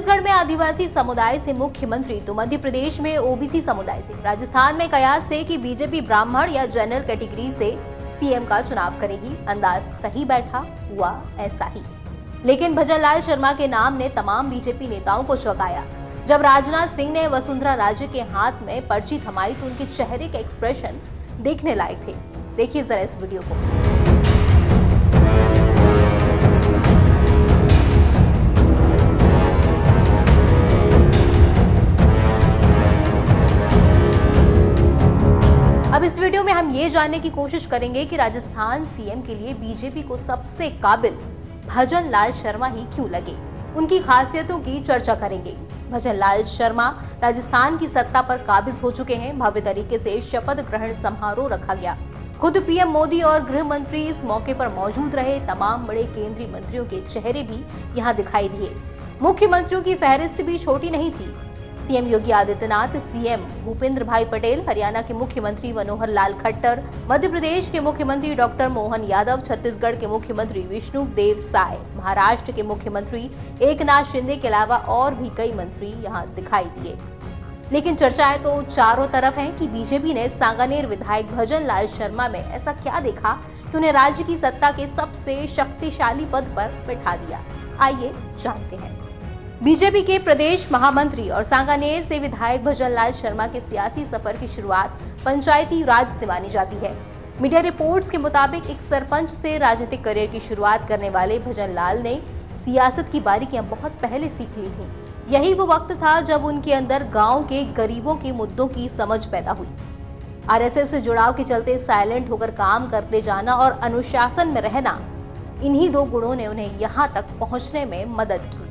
छत्तीसगढ़ में आदिवासी समुदाय से मुख्यमंत्री तो मध्य प्रदेश में ओबीसी समुदाय से, राजस्थान में कयास थे कि बीजेपी ब्राह्मण या जनरल कैटेगरी से सीएम का चुनाव करेगी। अंदाज सही बैठा, हुआ ऐसा ही। लेकिन भजनलाल शर्मा के नाम ने तमाम बीजेपी नेताओं को चौंकाया। जब राजनाथ सिंह ने वसुंधरा राजे के हाथ में पर्ची थमाई तो उनके चेहरे के एक्सप्रेशन देखने लायक थे। देखिए जरा इस वीडियो को। अब इस वीडियो में हम ये जानने की कोशिश करेंगे कि राजस्थान सीएम के लिए बीजेपी को सबसे काबिल भजनलाल शर्मा ही क्यों लगे। उनकी खासियतों की चर्चा करेंगे। भजनलाल शर्मा राजस्थान की सत्ता पर काबिज हो चुके हैं। भव्य तरीके से शपथ ग्रहण समारोह रखा गया। खुद पीएम मोदी और गृह मंत्री इस मौके पर मौजूद रहे। तमाम बड़े केंद्रीय मंत्रियों के चेहरे भी यहाँ दिखाई दिए। मुख्यमंत्रियों की फहरिस्त भी छोटी नहीं थी। सीएम योगी आदित्यनाथ, सीएम भूपेंद्र भाई पटेल, हरियाणा के मुख्यमंत्री मनोहर लाल खट्टर, मध्य प्रदेश के मुख्यमंत्री डॉक्टर मोहन यादव, छत्तीसगढ़ के मुख्यमंत्री विष्णुदेव साय, महाराष्ट्र के मुख्यमंत्री एकनाथ शिंदे के अलावा और भी कई मंत्री यहां दिखाई दिए। लेकिन चर्चाएं तो चारों तरफ हैं कि बीजेपी ने सांगानेर विधायक भजनलाल शर्मा में ऐसा क्या देखा कि उन्हें राज्य की सत्ता के सबसे शक्तिशाली पद पर बैठा दिया। आइए जानते हैं। बीजेपी के प्रदेश महामंत्री और सांगानेर से विधायक भजनलाल शर्मा के सियासी सफर की शुरुआत पंचायती राज से मानी जाती है। मीडिया रिपोर्ट्स के मुताबिक एक सरपंच से राजनीतिक करियर की शुरुआत करने वाले भजनलाल ने सियासत की बारीकियां बहुत पहले सीख ली थी। यही वो वक्त था जब उनके अंदर गांव के गरीबों के मुद्दों की समझ पैदा हुई। आरएसएस से जुड़ाव के चलते साइलेंट होकर काम करते जाना और अनुशासन में रहना, इन्हीं दो गुणों ने उन्हें यहाँ तक पहुँचने में मदद की।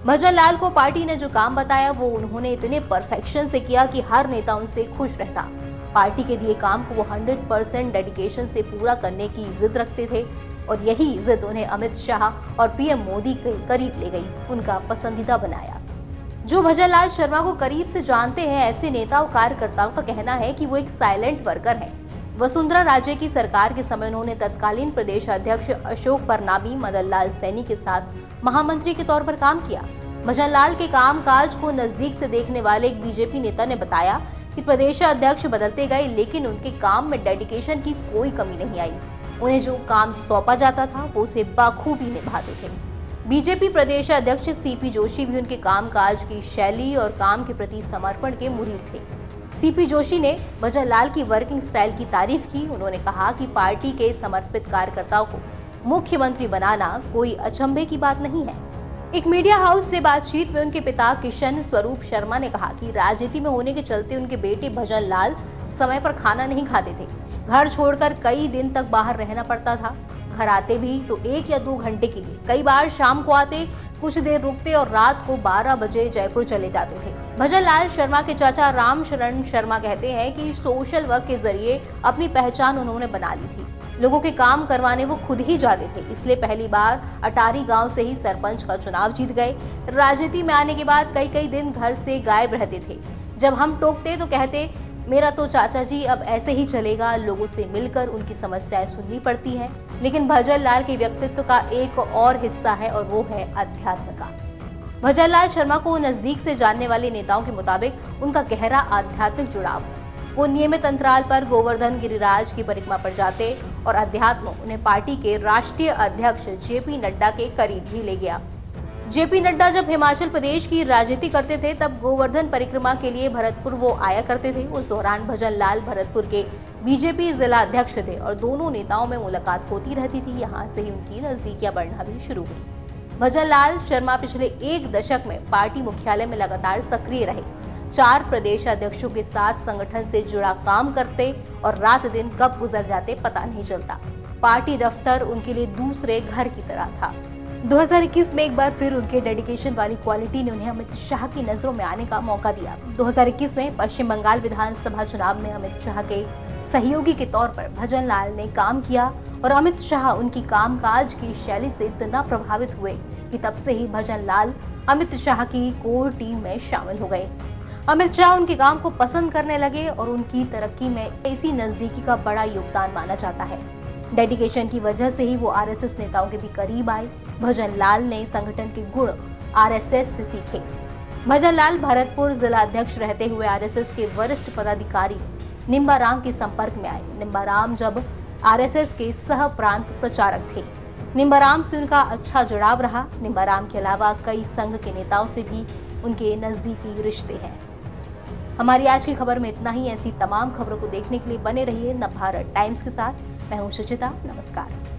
भजनलाल को पार्टी ने जो काम बताया वो उन्होंने इतने परफेक्शन से किया कि हर नेता उनसे खुश रहता। पार्टी के दिए काम को वो 100% डेडिकेशन से पूरा करने की जिद रखते थे और यही जिद उन्हें अमित शाह और पीएम मोदी के करीब ले गई, उनका पसंदीदा बनाया। जो भजनलाल शर्मा को करीब से जानते हैं, ऐसे नेता और कार्यकर्ताओं का कहना है कि वो एक साइलेंट वर्कर है। वसुंधरा राजे की सरकार के समय उन्होंने तत्कालीन प्रदेश अध्यक्ष अशोक परनामी, मदन लाल सैनी के साथ महामंत्री के तौर पर काम किया। भजनलाल के कामकाज को नजदीक से देखने वाले एक बीजेपी नेता ने बताया कि प्रदेश अध्यक्ष बदलते गए लेकिन उनके काम में डेडिकेशन की कोई कमी नहीं आई। उन्हें जो काम सौंपा जाता था वो उसे बखूबी निभाते थे। बीजेपी प्रदेश अध्यक्ष सीपी जोशी भी उनके कामकाज की शैली और काम के प्रति समर्पण के मुरीद थे। सीपी जोशी ने भजनलाल की वर्किंग स्टाइल की तारीफ की। उन्होंने कहा कि पार्टी के समर्पित कार्यकर्ताओं को मुख्यमंत्री बनाना कोई अचंभे की बात नहीं है। एक मीडिया हाउस से बातचीत में उनके पिता किशन स्वरूप शर्मा ने कहा कि राजनीति में होने के चलते उनके बेटे भजनलाल समय पर खाना नहीं खाते थे। घर छोड़कर कई दिन तक बाहर रहना पड़ता था। घर आते भी तो 1 या 2 घंटे के लिए, कई बार शाम को आते, कुछ देर रुकते और रात को 12 बजे जयपुर चले जाते थे। भजनलाल शर्मा के चाचा राम शरण शर्मा कहते हैं कि सोशल वर्क के जरिए अपनी पहचान उन्होंने बना ली थी। लोगों के काम करवाने वो खुद ही जाते थे, इसलिए पहली बार अटारी गांव से ही सरपंच का चुनाव जीत गए। राजनीति में आने के बाद कई दिन घर से गायब रहते थे। जब हम टोकते तो कहते, मेरा तो चाचा जी अब ऐसे ही चलेगा। लोगों से मिलकर उनकी समस्याएं सुननी पड़ती हैं। लेकिन भजनलाल के व्यक्तित्व का एक और हिस्सा है और वो है अध्यात्म का। भजनलाल शर्मा को नजदीक से जानने वाले नेताओं के मुताबिक उनका गहरा आध्यात्मिक जुड़ाव। वो नियमित अंतराल पर गोवर्धन गिरिराज की परिक्रमा पर जाते और अध्यात्म उन्हें पार्टी के राष्ट्रीय अध्यक्ष जेपी नड्डा के करीब भी ले गया। जेपी नड्डा जब हिमाचल प्रदेश की राजनीति करते थे तब गोवर्धन परिक्रमा के लिए भरतपुर वो आया करते थे। उस दौरान भजनलाल भरतपुर के बीजेपी जिला अध्यक्ष थे और दोनों नेताओं में मुलाकात होती रहती थी। यहाँ से ही उनकी नजदीकियां बढ़ना भी शुरू हुई। भजनलाल शर्मा पिछले 1 दशक में पार्टी मुख्यालय में लगातार सक्रिय रहे। 4 प्रदेश अध्यक्षों के साथ संगठन से जुड़ा काम करते और रात दिन कब गुजर जाते पता नहीं चलता। पार्टी दफ्तर उनके लिए दूसरे घर की तरह था। 2021 में एक बार फिर उनके डेडिकेशन वाली क्वालिटी ने उन्हें अमित शाह की नजरों में आने का मौका दिया। 2021 में पश्चिम बंगाल विधानसभा चुनाव में अमित शाह के सहयोगी के तौर पर भजनलाल ने काम किया और अमित शाह उनकी कामकाज की शैली से इतना प्रभावित हुए कि तब से ही भजनलाल अमित शाह की कोर टीम में शामिल हो गए। अमित शाह उनके काम को पसंद करने लगे और उनकी तरक्की में इसी नजदीकी का बड़ा योगदान माना जाता है। डेडिकेशन की वजह से ही वो आरएसएस नेताओं के भी करीब आए। भजनलाल ने संगठन के गुण आरएसएस से सीखे। भजन लाल भरतपुर जिला अध्यक्ष रहते हुए आरएसएस के वरिष्ठ पदाधिकारी निम्बाराम के संपर्क में आए। निम्बाराम जब आरएसएस के सह प्रांत प्रचारक थे। निम्बाराम से उनका अच्छा जुड़ाव रहा। निम्बाराम के अलावा कई संघ के नेताओं से भी उनके नजदीकी रिश्ते हैं। हमारी आज की खबर में इतना ही। ऐसी तमाम खबरों को देखने के लिए बने रहिए नवभारत टाइम्स के साथ। मैं हूं सुचिता। नमस्कार।